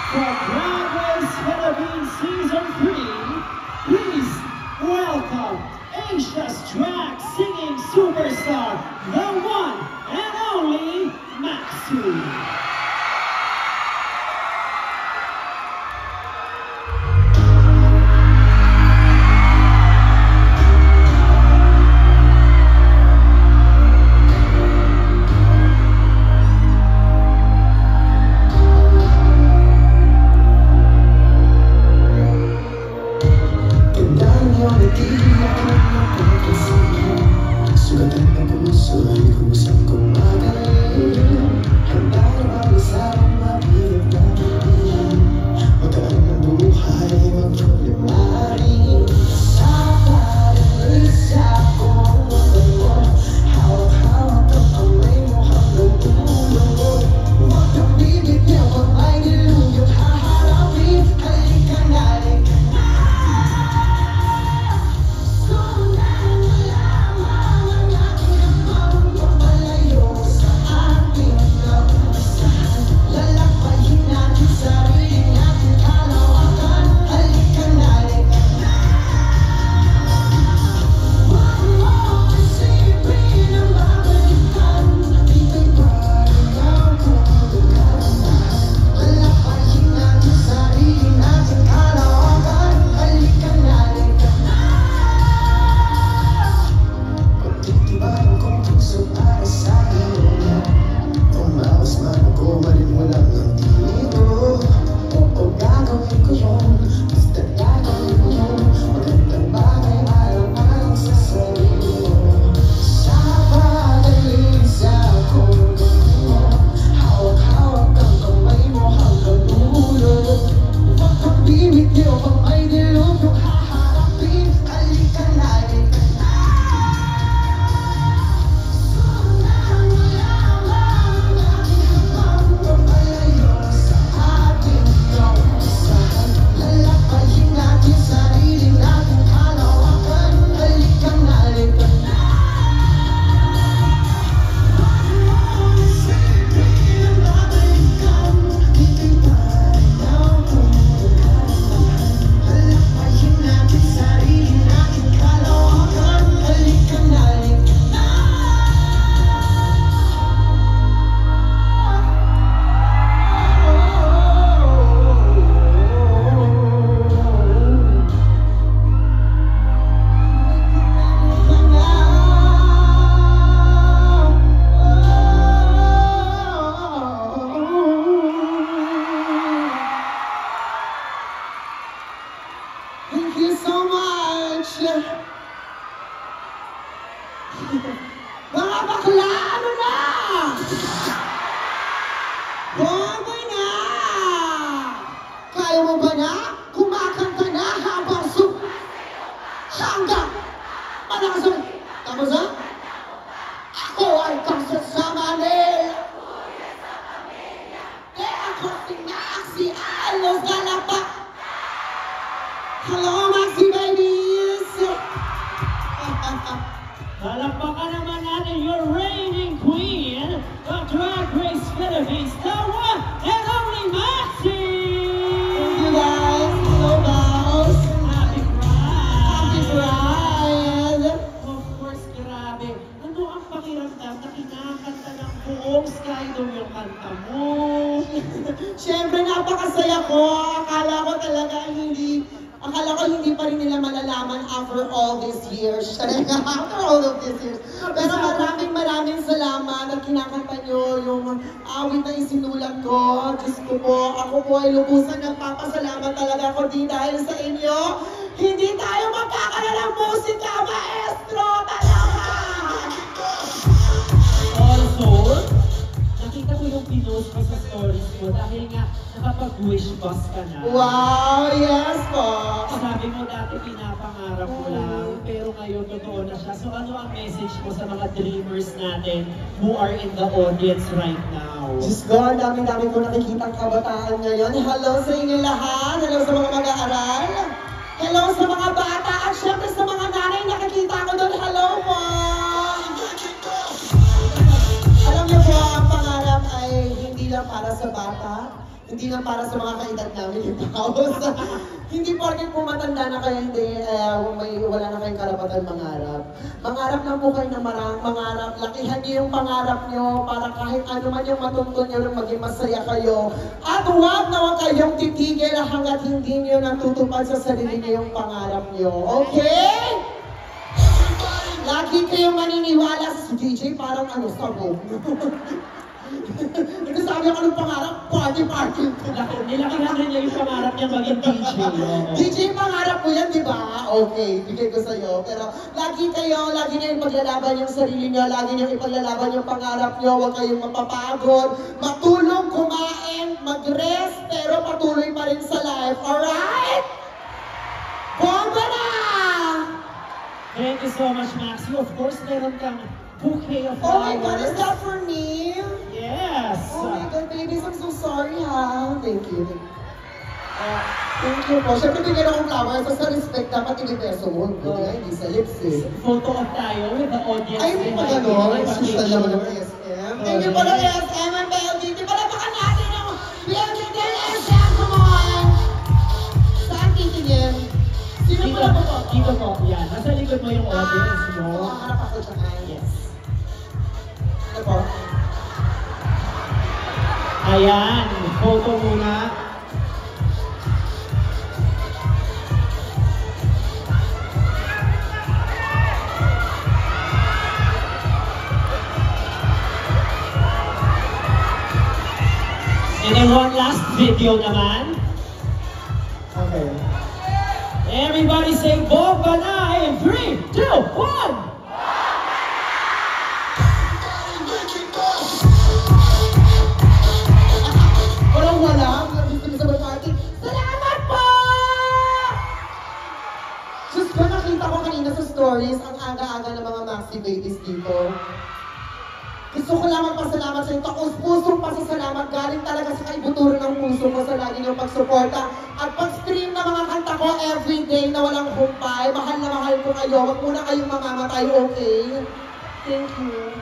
For Drag Race Philippines Season 3, please welcome Asia's drag singing superstar, the one and only Maxi. Thank you so much! Mga bakla, ano na? Boboy na! Kaya mo ba na? Kumakanta na habang hanggang malakas mo. Tapos ha? Ako ay kasasama nila. Ako si Maxi Alos Galapa. Hello, Maxi babies! Palakpakan naman natin your reigning queen of Drag Race Philippines, the one and only Maxi! Thank you guys! Hello, boss! Happy Pride! Happy Pride! Of course, grabe. Ano ang pakiramdam na kinakanta ng buong Sky Dome yung kanta mo? Siyempre, napakasaya ko. Akala ko hindi pa rin nila malalaman after all these years. After all of these years. Pero maraming salamat at kinakanta nyo yung awit na isinulat ko. Diyos ko po, ako po ay lubusan nagpapasalamat talaga ako di dahil sa inyo. Hindi tayo magkakaroon ng musika, maestro! Talaga! Also, nakita ko yung pinost ko sa stories mo dahil nga nakapag-wish bus ka na. Wow! Yes po! Sabi mo dati pinapangarap mo lang, pero ngayon totoo na siya. So ano ang message mo sa mga dreamers natin who are in the audience right now? Diyos ko, ang dami-dami ko nakikita kabataan ngayon. Hello sa inyo lahat! Hello sa mga mag-aaral! Hello sa mga bata! At syempre sa mga nanay nakikita ko doon. Hello po! Alam niyo po, ang pangarap ay hindi lang para sa bata. Hindi lang para sa mga kaedad namin yung paus. Hindi porket po matanda na kayo, hindi, wala na kayong karapatan mangarap. Mangarap lang po kayo ng mangarap. Lakihan niyo yung pangarap niyo para kahit ano man yung matuntun niyo rin maging masaya kayo. At huwag na huwag kayong titigil hanggat hindi niyo natutupad sa sarili niyo yung pangarap niyo. Okay? Lagi kayong maniniwala sa DJ, parang ano, sabog. Nagsasabi ako ng pangarap, party. Nilakihan rin niya yung pangarap niya maging DJ. DJ, pangarap mo yan, di ba? Okay, bigay ko sa'yo. Pero lagi niyo yung paglalaban yung sarili niyo, lagi niyo ipaglalaban yung pangarap niyo, huwag kayong mapapagod, matulog, kumain, mag-rest, pero patuloy pa rin sa life. Alright? Bomba na! Thank you so much, Maxi. Of course, meron kang bouquet of Oh my flowers. God, is that for me? Yes! Oh my God, babies, I'm so sorry ha. Thank you. Thank you po. Siyempre, bigyan akong flowers. So, sa respect, dapat inipeso mo. Hindi sa lips eh. Photo of tayo with the audience. Ay, hindi pa gano'n. Social naman ng SM. Thank you pala SM and BLDT. Palapakan natin yung BLDT and SM. Come on! Saan titingin? Sino Dito pala po? Dito po. Yan. Nasa likod mo yung audience mo. Makaharap ako dyan. Yes. Ano po? Ayan. Photo muna. And then one last video naman. Okay. Everybody say Bomba na in 3, 2, 1! Walang-wala. Gusto sa party. Salamat po! Diyos ko, nakita ko kanina sa stories ang aga-aga ng mga Maxi babies dito. Gusto ko lang magpasalamat sa inyo. Taos-pusong pasasalamat. Galing talaga sa kaibuturan ng puso ko sa lagi niyong pagsuporta. At pag-stream ng mga kanta ko everyday na walang humpay. Mahal na mahal ko kayo. Huwag muna kayong mamamatay, okay? Thank you.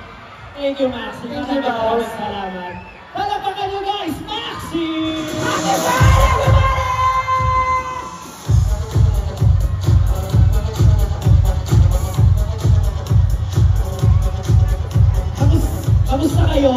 Thank you, Maxi. Thank you, boss. Maraming salamat. Palapakan nyo, guys! Maxi! Happy birthday, everybody! Kamusta kayo?